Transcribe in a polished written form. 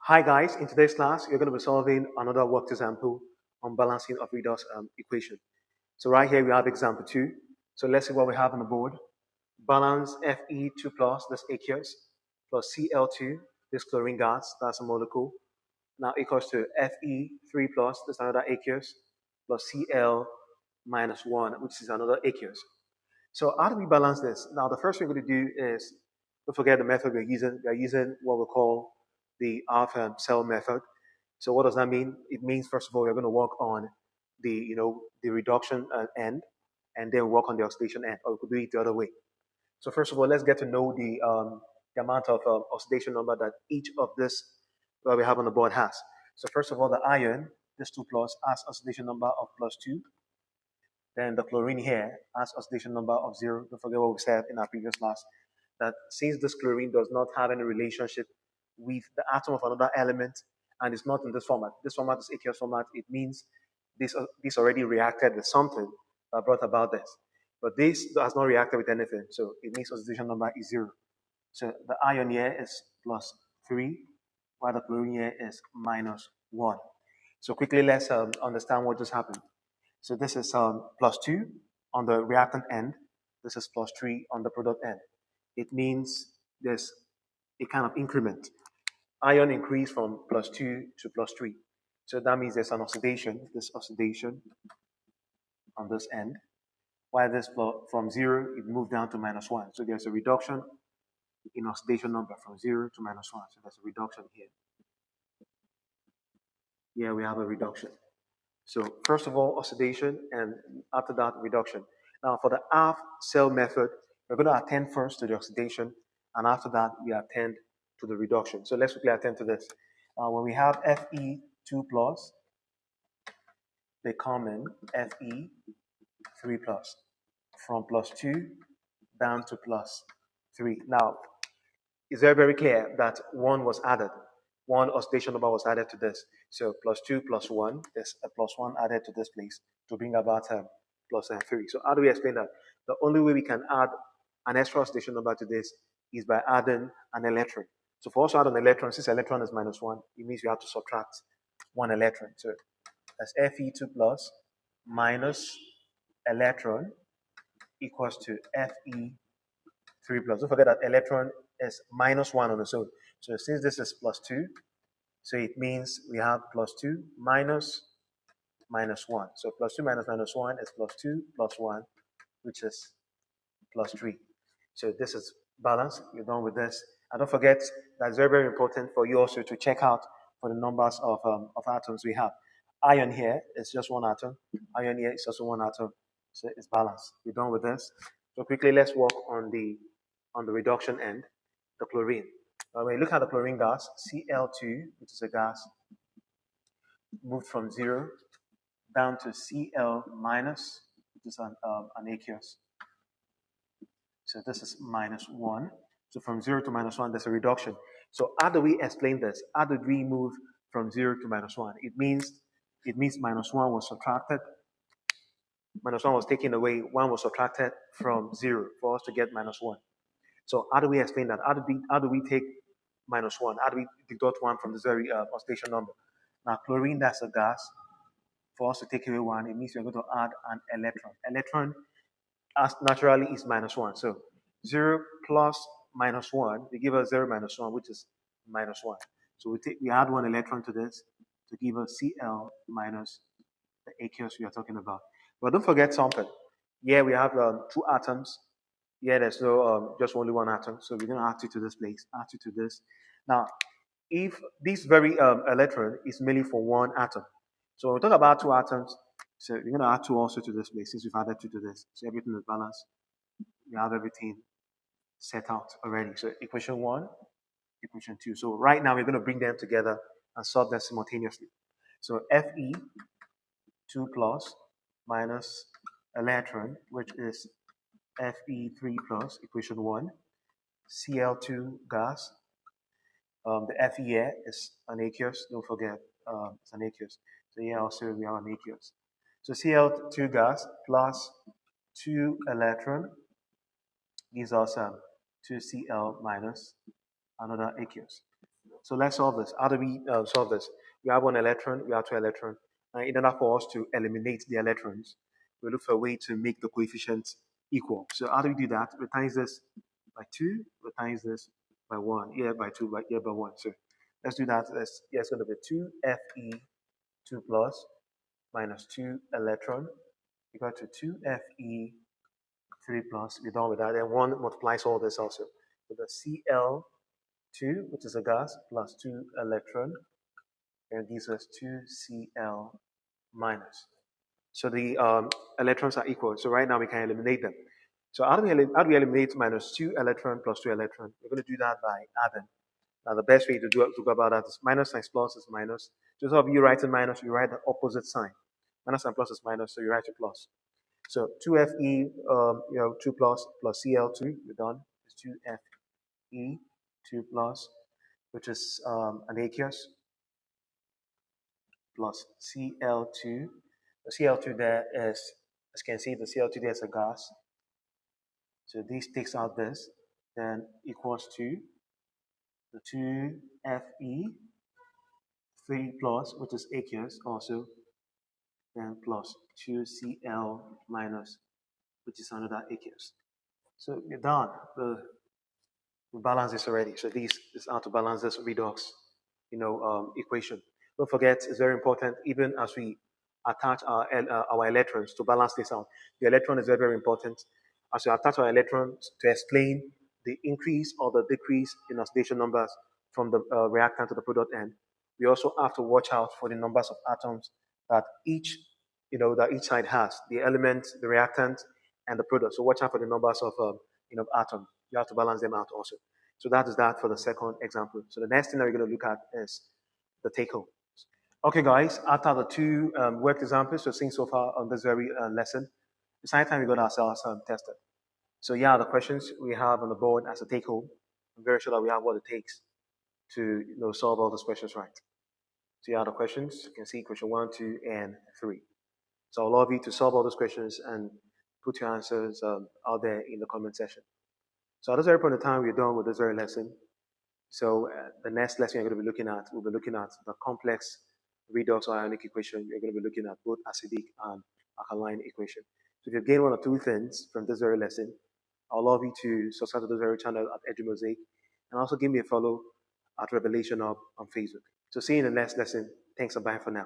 Hi guys, in today's class, you're going to be solving another worked example on balancing of redox equation. So right here we have example 2. So let's see what we have on the board. Balance Fe2 plus, this aqueous, plus Cl2, this chlorine gas, that's a molecule, now equals to Fe3 plus, this is another aqueous, plus Cl minus 1, which is another aqueous. So how do we balance this? Now the first thing we're going to do is, don't forget the method we're using. We're using what we call the half cell method. So what does that mean? It means first of all we're going to work on the reduction end, and then work on the oxidation end, or we could do it the other way. So first of all, let's get to know the amount of oxidation number that each of this that we have on the board has. So first of all, the iron, this 2 plus, has oxidation number of +2. Then the chlorine here has oxidation number of 0. Don't forget what we said in our previous class, that since this chlorine does not have any relationship with the atom of another element, and it's not in this format is aqueous format, it means this already reacted with something that brought about this. But this has not reacted with anything, so it means oxidation number is 0. So the ion here is +3, while the chlorine here is -1. So quickly, let's understand what just happened. So this is +2 on the reactant end. This is +3 on the product end. It means there's a kind of increment. Ion increased from +2 to +3. So that means there's an oxidation, this oxidation on this end. While this from 0, it moved down to -1. So there's a reduction in oxidation number from 0 to -1. So there's a reduction here. Here we have a reduction. So first of all, oxidation, and after that, reduction. Now for the half cell method, we're going to attend first to the oxidation, and after that, we attend to the reduction. So let's quickly attend to this. When we have Fe2 plus, becoming Fe3 plus, from +2 down to +3. Now, it's very, very clear that 1 was added. One oxidation number was added to this. So +2 plus 1, there's a +1 added to this place to bring about +3. So how do we explain that? The only way we can add an extra oxidation number to this is by adding an electron. So for us to add an electron, since electron is -1, it means you have to subtract 1 electron. So that's Fe2 plus minus electron equals to Fe3 plus. Don't forget that electron is -1 on its own. So since this is +2, so it means we have +2 minus -1. So +2 minus -1 is +2 plus 1, which is +3. So this is balanced. You're done with this. And don't forget, that's very, very important for you also to check out for the numbers of atoms we have. Iron here is just 1 atom. Iron here is also 1 atom. So it's balanced. We're done with this. So quickly, let's work on the reduction end, the chlorine. When you look at the chlorine gas, Cl2, which is a gas, moved from 0 down to Cl minus, which is an aqueous. So this is -1. So from 0 to -1, there's a reduction. So how do we explain this? How did we move from 0 to -1? It means -1 was subtracted. -1 was taken away. 1 was subtracted from 0 for us to get -1. So how do we explain that? How do we take -1? How do we deduct 1 from this very oxidation number? Now chlorine, that's a gas. For us to take away 1, it means we're going to add an electron. Electron as naturally is -1. So 0 plus -1, they give us 0 minus 1, which is -1. So we add 1 electron to this to give us Cl minus the aqueous we are talking about. But don't forget something. Here we have 2 atoms. Here there's no just only 1 atom. So we're going to add 2 to this place, add 2 to this. Now, if this very electron is merely for 1 atom, so when we talk about 2 atoms, so we're going to add 2 also to this place since we've added 2 to this. So everything is balanced. We have everything set out already. So equation 1, equation 2. So right now we're going to bring them together and solve them simultaneously. So Fe2 plus minus electron, which is Fe3 plus, equation 1, Cl2 gas. The Fe here is an aqueous, don't forget, it's an aqueous. So here also we have an aqueous. So Cl2 gas plus 2 electron gives us 2Cl minus another aqueous. So let's solve this. How do we solve this? We have one electron, we have two electrons. And in order for us to eliminate the electrons, we look for a way to make the coefficients equal. So how do we do that? We times this by 2, we times this by 1, here by 2, here by 1. So let's do that. It's going to be 2Fe 2 plus minus 2 electron equal to 2Fe 3 plus. We're done with that. And 1 multiplies all this also. So the Cl2, which is a gas, plus 2 electron, and gives us 2Cl minus. So the electrons are equal. So right now we can eliminate them. So how do we eliminate minus 2 electron plus 2 electron? We're going to do that by adding. Now the best way to go about that is minus times plus is minus. Just so if you write in minus, you write the opposite sign. Minus and plus is minus, so you write a plus. So 2Fe, 2 plus Cl2, we're done. It's 2Fe, 2 plus, which is an aqueous, plus Cl2. The Cl2 there is, as you can see, the Cl2 there is a gas. So this takes out this, then equals to the 2Fe, 3 plus, which is aqueous also, then plus 2Cl minus, which is another aqueous. So you're done. We balance this already. So this is how to balance this redox, equation. Don't forget, it's very important, even as we attach our electrons to balance this out. The electron is very, very important. As we attach our electrons to explain the increase or the decrease in oxidation numbers from the reactant to the product end, we also have to watch out for the numbers of atoms that each side has, the element, the reactant, and the product. So watch out for the numbers of atoms. You have to balance them out also. So that is that for the second example. So the next thing that we're going to look at is the take home. Okay, guys, after the two worked examples we've seen so far on this very lesson, it's time we got ourselves tested. So yeah, the questions we have on the board as a take home, I'm very sure that we have what it takes to solve all those questions right. So yeah, the questions, you can see question 1, 2, and 3. So I'll love you to solve all those questions and put your answers out there in the comment section. So at this very point in time, we're done with this very lesson. So the next lesson we're going to be looking at, we'll be looking at the complex redox or ionic equation. We're going to be looking at both acidic and alkaline equation. So if you've gained one or two things from this very lesson, I'll love you to subscribe to this very channel at EduMosaic and also give me a follow at Revelation Hub on Facebook. So see you in the next lesson. Thanks and bye for now.